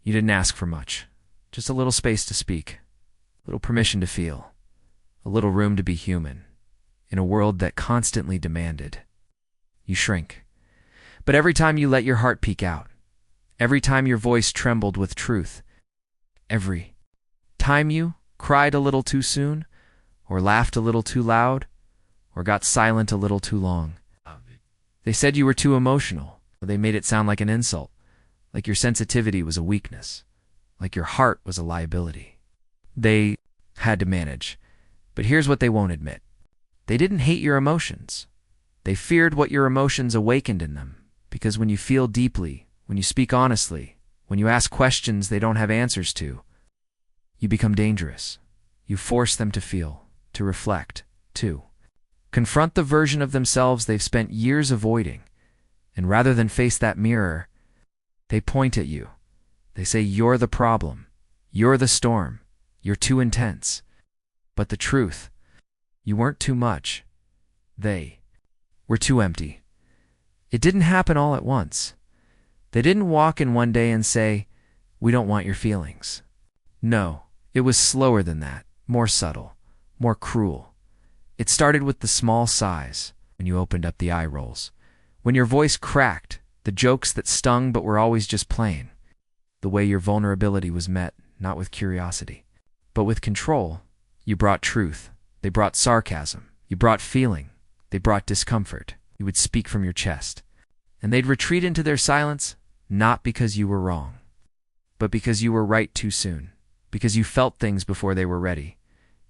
You didn't ask for much. Just a little space to speak, a little permission to feel, a little room to be human, in a world that constantly demanded. You shrink. But every time you let your heart peek out, every time your voice trembled with truth, every time you cried a little too soon, or laughed a little too loud, or got silent a little too long, they said you were too emotional. They made it sound like an insult, like your sensitivity was a weakness, like your heart was a liability. They had to manage, but here's what they won't admit. They didn't hate your emotions. They feared what your emotions awakened in them, because when you feel deeply, when you speak honestly, when you ask questions they don't have answers to, you become dangerous. You force them to feel, to reflect, to confront the version of themselves they've spent years avoiding, and rather than face that mirror, they point at you. They say you're the problem, you're the storm, you're too intense. But the truth, you weren't too much. They were too empty. It didn't happen all at once. They didn't walk in one day and say, "We don't want your feelings." No, it was slower than that, more subtle, more cruel. It started with the small sighs, when you opened up the eye rolls, when your voice cracked, the jokes that stung but were always just plain, the way your vulnerability was met, not with curiosity, but with control. You brought truth. They brought sarcasm. You brought feeling. They brought discomfort. You would speak from your chest. And they'd retreat into their silence, not because you were wrong, but because you were right too soon, because you felt things before they were ready.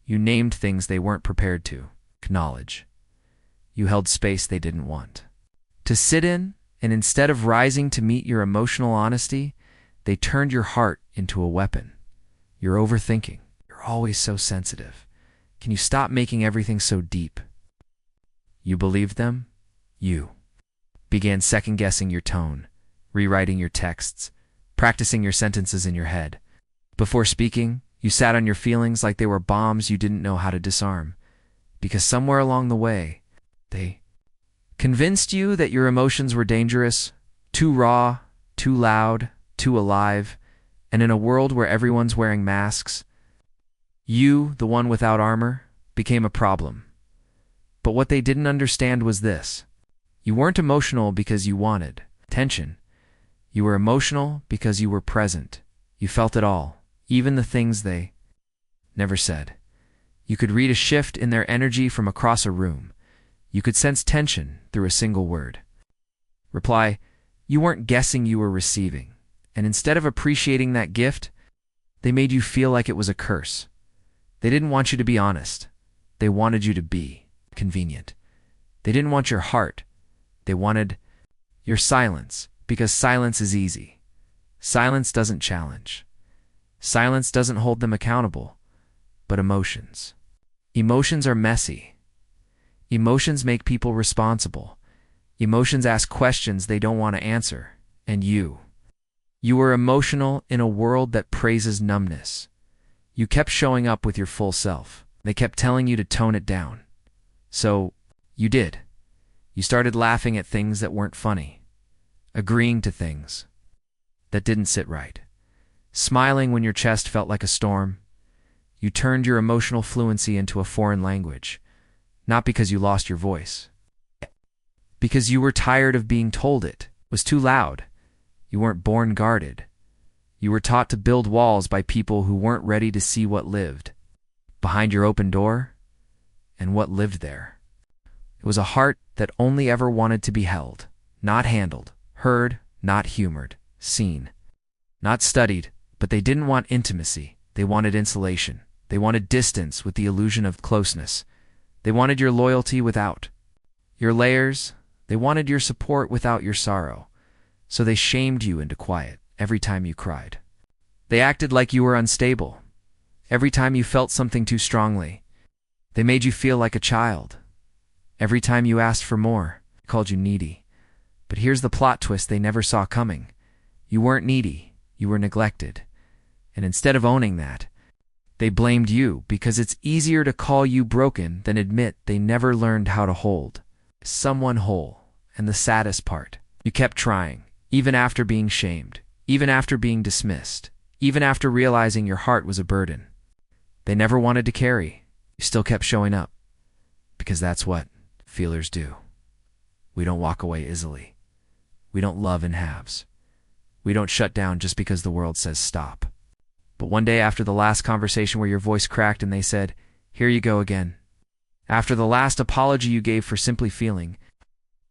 You named things they weren't prepared to acknowledge. You held space they didn't want to sit in, and instead of rising to meet your emotional honesty, they turned your heart into a weapon. You're overthinking. You're always so sensitive. Can you stop making everything so deep? You believed them? You began second-guessing your tone, rewriting your texts, practicing your sentences in your head. Before speaking, you sat on your feelings like they were bombs you didn't know how to disarm, because somewhere along the way, they convinced you that your emotions were dangerous, too raw, too loud, too alive, and in a world where everyone's wearing masks, you, the one without armor, became a problem. But what they didn't understand was this. You weren't emotional because you wanted attention. You were emotional because you were present. You felt it all, even the things they never said. You could read a shift in their energy from across a room. You could sense tension through a single word. Reply, you weren't guessing you were receiving, and instead of appreciating that gift, they made you feel like it was a curse. They didn't want you to be honest. They wanted you to be convenient. They didn't want your heart. They wanted your silence, because silence is easy. Silence doesn't challenge. Silence doesn't hold them accountable. But emotions. Emotions are messy. Emotions make people responsible. Emotions ask questions they don't want to answer. And you were emotional in a world that praises numbness. You kept showing up with your full self. They kept telling you to tone it down. So, you did. You started laughing at things that weren't funny, agreeing to things that didn't sit right, smiling when your chest felt like a storm. You turned your emotional fluency into a foreign language, not because you lost your voice, because you were tired of being told it was too loud. You weren't born guarded. You were taught to build walls by people who weren't ready to see what lived behind your open door and what lived there. It was a heart that only ever wanted to be held, not handled, heard, not humored, seen, not studied, but they didn't want intimacy. They wanted insulation. They wanted distance with the illusion of closeness. They wanted your loyalty without your layers. They wanted your support without your sorrow. So they shamed you into quiet every time you cried. They acted like you were unstable. Every time you felt something too strongly, they made you feel like a child. Every time you asked for more, they called you needy. But here's the plot twist they never saw coming. You weren't needy. You were neglected. And instead of owning that, they blamed you because it's easier to call you broken than admit they never learned how to hold someone whole. And the saddest part, you kept trying, even after being shamed, even after being dismissed, even after realizing your heart was a burden they never wanted to carry. You still kept showing up, because that's what feelers do. We don't walk away easily. We don't love in halves. We don't shut down just because the world says stop. But one day after the last conversation where your voice cracked and they said, "Here you go again," after the last apology you gave for simply feeling,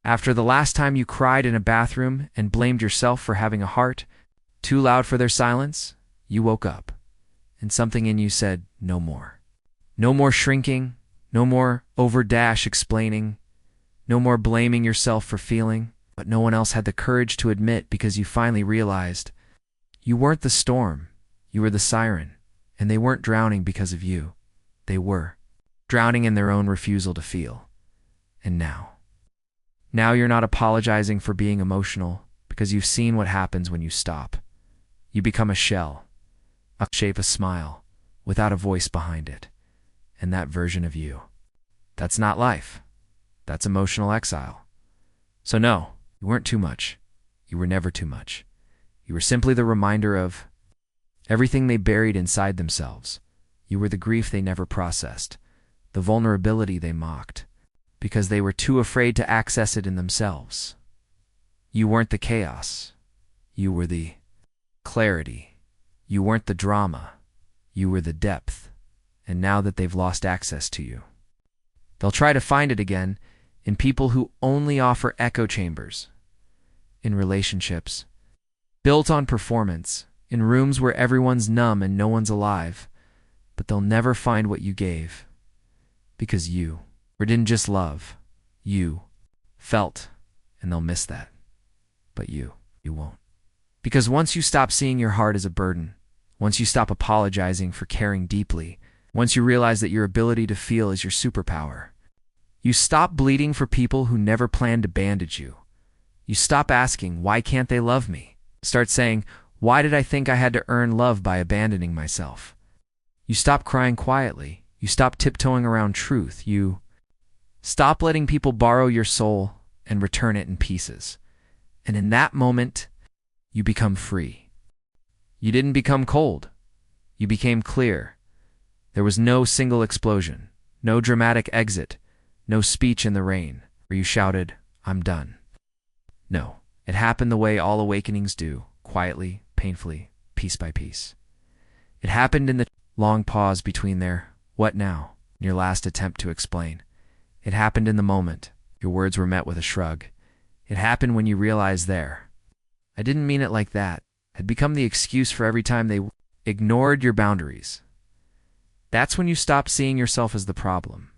after the last time you cried in a bathroom and blamed yourself for having a heart too loud for their silence, you woke up, and something in you said, no more. No more shrinking, no more explaining, no more blaming yourself for feeling what no one else had the courage to admit, because you finally realized you weren't the storm, you were the siren, and they weren't drowning because of you. They were drowning in their own refusal to feel. And now you're not apologizing for being emotional, because you've seen what happens when you stop. You become a shell, a shape, a smile, without a voice behind it. And that version of you, that's not life. That's emotional exile. So no, you weren't too much. You were never too much. You were simply the reminder of everything they buried inside themselves. You were the grief they never processed, the vulnerability they mocked, because they were too afraid to access it in themselves. You weren't the chaos. You were the clarity. You weren't the drama. You were the depth. And now that they've lost access to you, they'll try to find it again in people who only offer echo chambers, in relationships built on performance, in rooms where everyone's numb and no one's alive, but they'll never find what you gave, because you didn't just love, you felt, and they'll miss that. But you won't. Because once you stop seeing your heart as a burden, once you stop apologizing for caring deeply, once you realize that your ability to feel is your superpower, you stop bleeding for people who never planned to bandage you. You stop asking, why can't they love me? Start saying, why did I think I had to earn love by abandoning myself? You stop crying quietly. You stop tiptoeing around truth. You stop letting people borrow your soul and return it in pieces. And in that moment, you become free. You didn't become cold. You became clear. There was no single explosion, no dramatic exit, no speech in the rain where you shouted, "I'm done." No, it happened the way all awakenings do, quietly, painfully, piece by piece. It happened in the long pause between their "what now?" and your last attempt to explain. It happened in the moment your words were met with a shrug. It happened when you realized I didn't mean it like that, had become the excuse for every time they ignored your boundaries. That's when you stopped seeing yourself as the problem.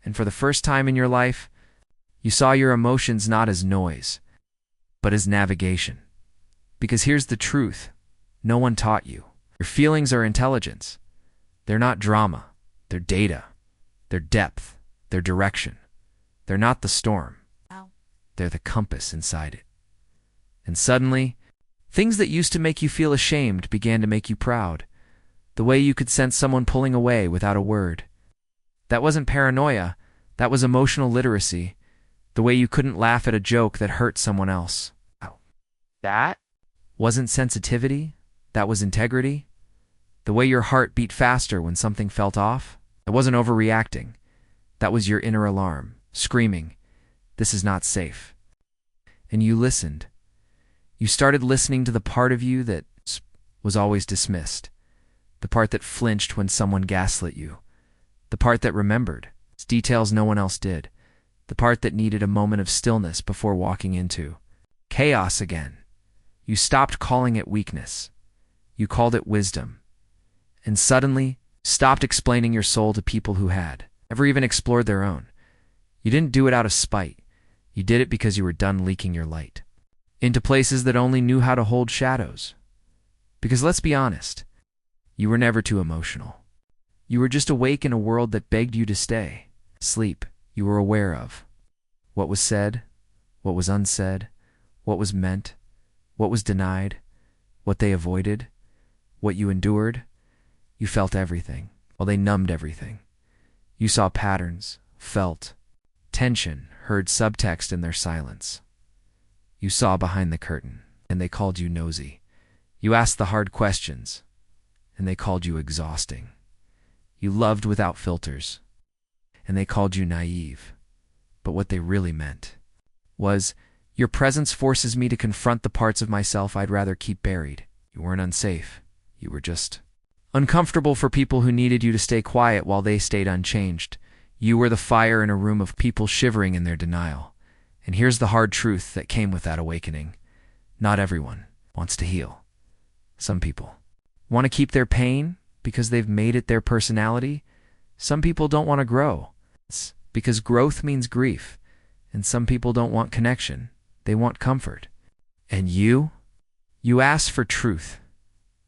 And for the first time in your life, you saw your emotions not as noise, but as navigation. Because here's the truth. No one taught you. Your feelings are intelligence. They're not drama. They're data. They're depth. They're direction. They're not the storm. They're the compass inside it. And suddenly, things that used to make you feel ashamed began to make you proud. The way you could sense someone pulling away without a word. That wasn't paranoia. That was emotional literacy. The way you couldn't laugh at a joke that hurt someone else. That wasn't sensitivity. That was integrity. The way your heart beat faster when something felt off. That wasn't overreacting. That was your inner alarm, screaming, "This is not safe." And you listened. You started listening to the part of you that was always dismissed. The part that flinched when someone gaslit you. The part that remembered details no one else did. The part that needed a moment of stillness before walking into chaos again. You stopped calling it weakness. You called it wisdom. And suddenly, stopped explaining your soul to people who had never even explored their own. You didn't do it out of spite. You did it because you were done leaking your light into places that only knew how to hold shadows. Because let's be honest, you were never too emotional. You were just awake in a world that begged you to stay. Sleep, you were aware of what was said, what was unsaid, what was meant, what was denied, what they avoided, what you endured. You felt everything, while they numbed everything. You saw patterns, felt tension, heard subtext in their silence. You saw behind the curtain, and they called you nosy. You asked the hard questions, and they called you exhausting. You loved without filters, and they called you naive. But what they really meant was, your presence forces me to confront the parts of myself I'd rather keep buried. You weren't unsafe. You were just uncomfortable for people who needed you to stay quiet while they stayed unchanged. You were the fire in a room of people shivering in their denial. And here's the hard truth that came with that awakening. Not everyone wants to heal. Some people want to keep their pain because they've made it their personality. Some people don't want to grow. It's because growth means grief. And some people don't want connection. They want comfort. And you asked for truth.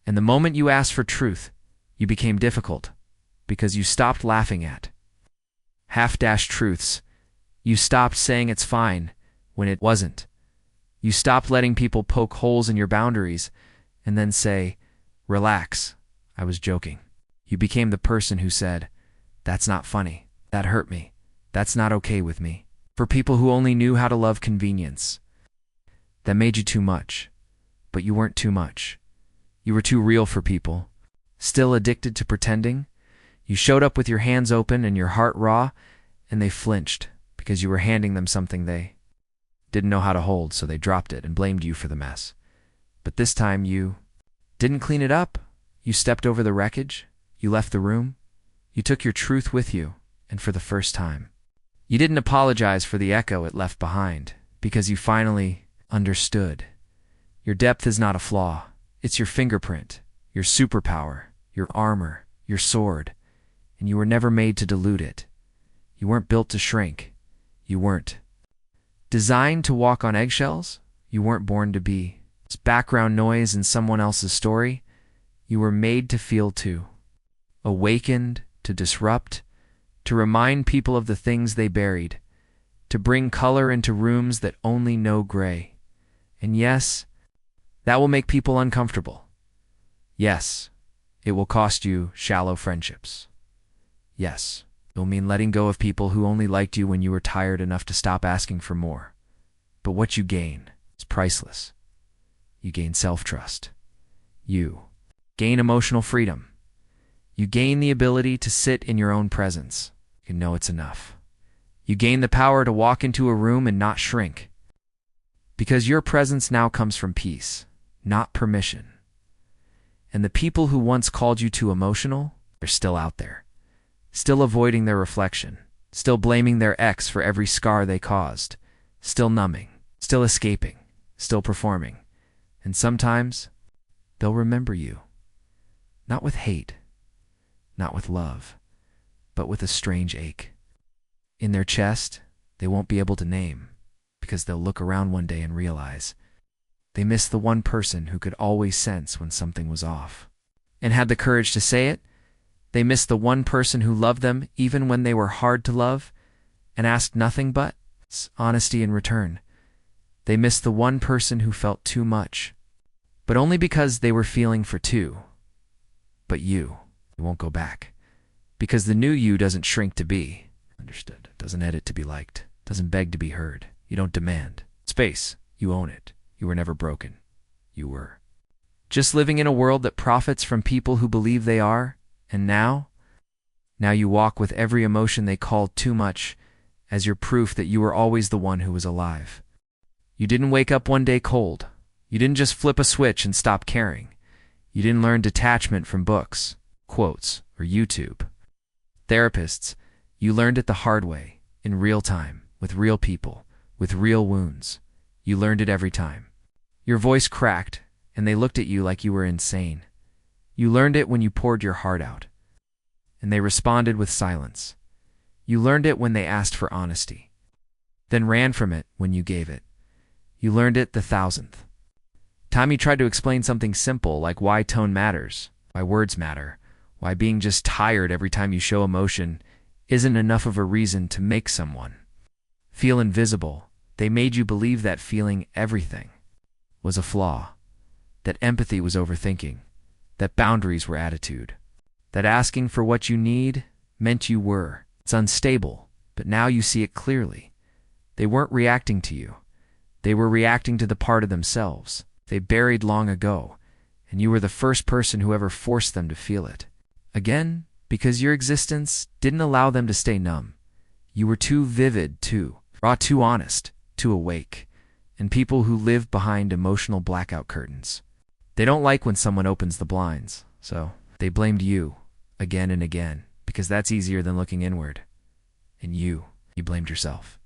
And the moment you asked for truth, you became difficult because you stopped laughing at half-dashed truths. You stopped saying it's fine when it wasn't. You stopped letting people poke holes in your boundaries and then say, "Relax, I was joking." You became the person who said, "That's not funny. That hurt me. That's not okay with me." For people who only knew how to love convenience. That made you too much. But you weren't too much. You were too real for people. Still addicted to pretending. You showed up with your hands open and your heart raw, and they flinched because you were handing them something they didn't know how to hold, so they dropped it and blamed you for the mess. But this time you didn't clean it up. You stepped over the wreckage. You left the room. You took your truth with you, and for the first time, you didn't apologize for the echo it left behind, because you finally understood. Your depth is not a flaw. It's your fingerprint, your superpower, your armor, your sword, and you were never made to dilute it. You weren't built to shrink. You weren't designed to walk on eggshells. You weren't born to be background noise in someone else's story. You were made to feel too. Awakened, to disrupt, to remind people of the things they buried, to bring color into rooms that only know gray. And yes, that will make people uncomfortable. Yes, it will cost you shallow friendships. Yes, it will mean letting go of people who only liked you when you were tired enough to stop asking for more. But what you gain is priceless. You gain self-trust. You gain emotional freedom. You gain the ability to sit in your own presence. You know it's enough. You gain the power to walk into a room and not shrink. Because your presence now comes from peace, not permission. And the people who once called you too emotional, they're still out there. Still avoiding their reflection. Still blaming their ex for every scar they caused. Still numbing. Still escaping. Still performing. And sometimes, they'll remember you. Not with hate. Not with love. But with a strange ache. In their chest, they won't be able to name, because they'll look around one day and realize they missed the one person who could always sense when something was off. And had the courage to say it. They missed the one person who loved them even when they were hard to love, and asked nothing but honesty in return. They missed the one person who felt too much, but only because they were feeling for two. But you won't go back. Because the new you doesn't shrink to be understood, doesn't edit to be liked, doesn't beg to be heard. You don't demand space. You own it. You were never broken. You were just living in a world that profits from people who believe they are. And now you walk with every emotion they called too much as your proof that you were always the one who was alive. You didn't wake up one day cold. You didn't just flip a switch and stop caring. You didn't learn detachment from books, quotes, or YouTube. Therapists, you learned it the hard way, in real time, with real people, with real wounds. You learned it every time. Your voice cracked, and they looked at you like you were insane. You learned it when you poured your heart out, and they responded with silence. You learned it when they asked for honesty, then ran from it when you gave it. You learned it the 1,000th time you tried to explain something simple like why tone matters, why words matter, why being just tired every time you show emotion isn't enough of a reason to make someone feel invisible. They made you believe that feeling everything was a flaw, that empathy was overthinking, that boundaries were attitude, that asking for what you need meant you were. It's unstable, but now you see it clearly. They weren't reacting to you. They were reacting to the part of themselves they buried long ago, and you were the first person who ever forced them to feel it. Again, because your existence didn't allow them to stay numb. You were too vivid, too raw, too honest, too awake. And people who live behind emotional blackout curtains, they don't like when someone opens the blinds, so they blamed you again and again, because that's easier than looking inward. And you blamed yourself,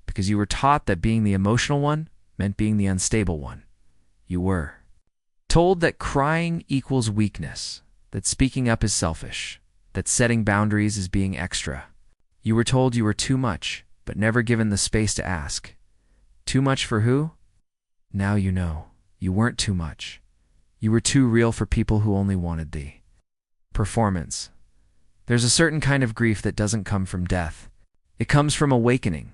because you were taught that being the emotional one meant being the unstable one. You were told that crying equals weakness, that speaking up is selfish, that setting boundaries is being extra. You were told you were too much, but never given the space to ask. Too much for who? Now you know. You weren't too much. You were too real for people who only wanted the performance. There's a certain kind of grief that doesn't come from death. It comes from awakening.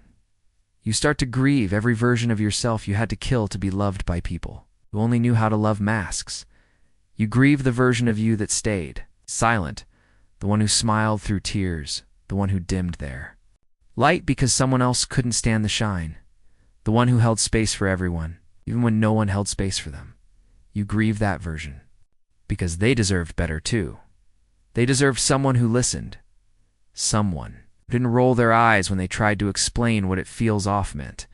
You start to grieve every version of yourself you had to kill to be loved by people who only knew how to love masks. You grieve the version of you that stayed, silent, the one who smiled through tears, the one who dimmed their light because someone else couldn't stand the shine, the one who held space for everyone, even when no one held space for them. You grieve that version because they deserved better too. They deserved someone who listened, someone who didn't roll their eyes when they tried to explain what it feels off meant,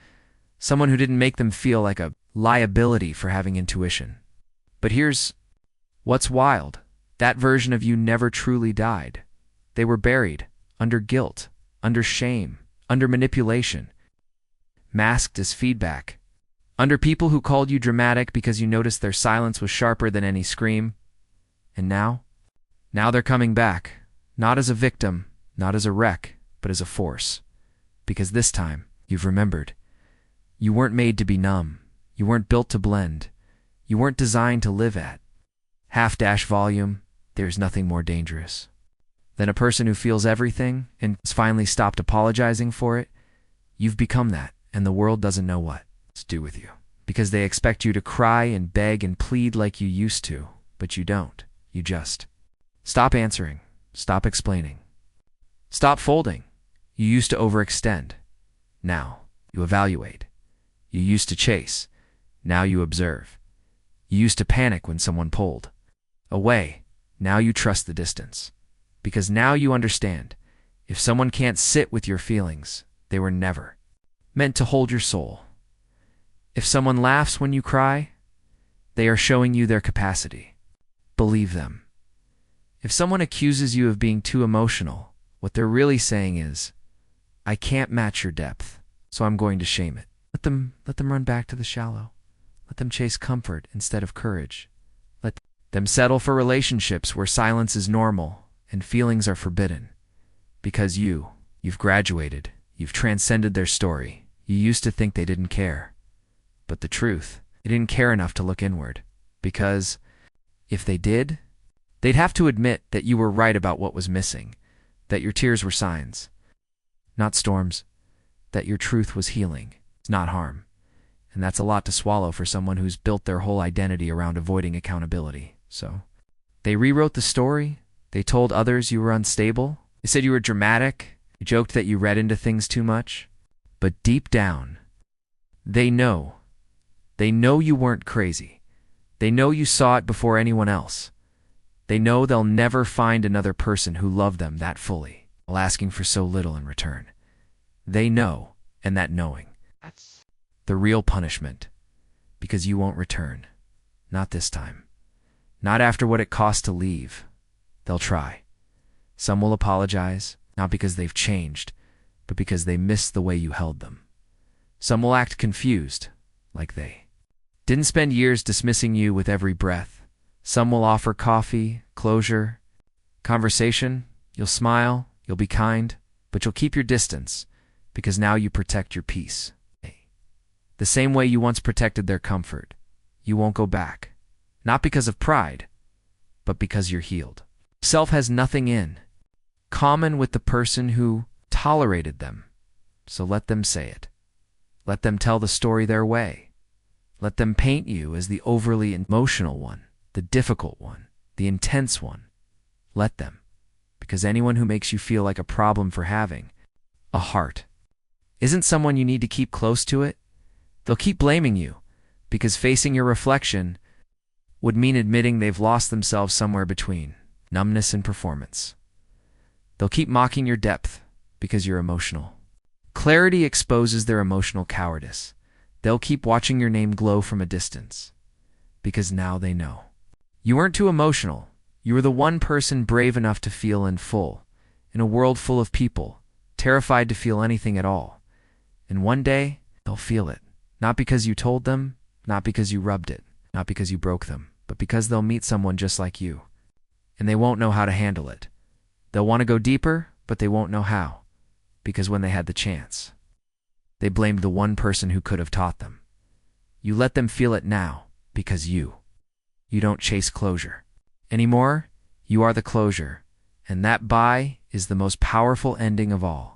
someone who didn't make them feel like a liability for having intuition. But here's what's wild. That version of you never truly died. They were buried under guilt, under shame, under manipulation, masked as feedback, under people who called you dramatic because you noticed their silence was sharper than any scream. And now they're coming back, not as a victim, not as a wreck, but as a force. Because this time, you've remembered. You weren't made to be numb. You weren't built to blend. You weren't designed to live at half-dash volume. There's nothing more dangerous than a person who feels everything and has finally stopped apologizing for it. You've become that, and the world doesn't know what to do with you. Because they expect you to cry and beg and plead like you used to, but you don't. You just stop answering, stop explaining, stop folding. You used to overextend. Now you evaluate. You used to chase. Now you observe. You used to panic when someone pulled away. Now you trust the distance. Because now you understand, if someone can't sit with your feelings, they were never meant to hold your soul. If someone laughs when you cry, they are showing you their capacity. Believe them. If someone accuses you of being too emotional, what they're really saying is, I can't match your depth, so I'm going to shame it. Let them run back to the shallow. Let them chase comfort instead of courage. Let them settle for relationships where silence is normal and feelings are forbidden. Because you've graduated. You've transcended their story. You used to think they didn't care. But the truth, they didn't care enough to look inward. Because if they did, they'd have to admit that you were right about what was missing, that your tears were signs, not storms, that your truth was healing, not harm. And that's a lot to swallow for someone who's built their whole identity around avoiding accountability. So they rewrote the story. They told others you were unstable. They said you were dramatic. They joked that you read into things too much. But deep down, they know you weren't crazy. They know you saw it before anyone else. They know they'll never find another person who loved them that fully, while asking for so little in return. They know, and that knowing, that's the real punishment. Because you won't return. Not this time. Not after what it cost to leave. They'll try. Some will apologize, not because they've changed, but because they missed the way you held them. Some will act confused, like they didn't spend years dismissing you with every breath. Some will offer coffee, closure, conversation. You'll smile, you'll be kind, but you'll keep your distance, because now you protect your peace. The same way you once protected their comfort. You won't go back. Not because of pride, but because you're healed. Self has nothing in common with the person who tolerated them. So let them say it. Let them tell the story their way. Let them paint you as the overly emotional one, the difficult one, the intense one. Let them. Because anyone who makes you feel like a problem for having a heart isn't someone you need to keep close to it. They'll keep blaming you, because facing your reflection would mean admitting they've lost themselves somewhere between numbness and performance. They'll keep mocking your depth because you're emotional. Clarity exposes their emotional cowardice. They'll keep watching your name glow from a distance because now they know. You weren't too emotional. You were the one person brave enough to feel in full, in a world full of people, terrified to feel anything at all. And one day, they'll feel it. Not because you told them, not because you rubbed it, not because you broke them, but because they'll meet someone just like you. And they won't know how to handle it. They'll want to go deeper, but they won't know how. Because when they had the chance, they blamed the one person who could have taught them. You let them feel it now because you don't chase closure. Anymore, you are the closure, and that bye is the most powerful ending of all.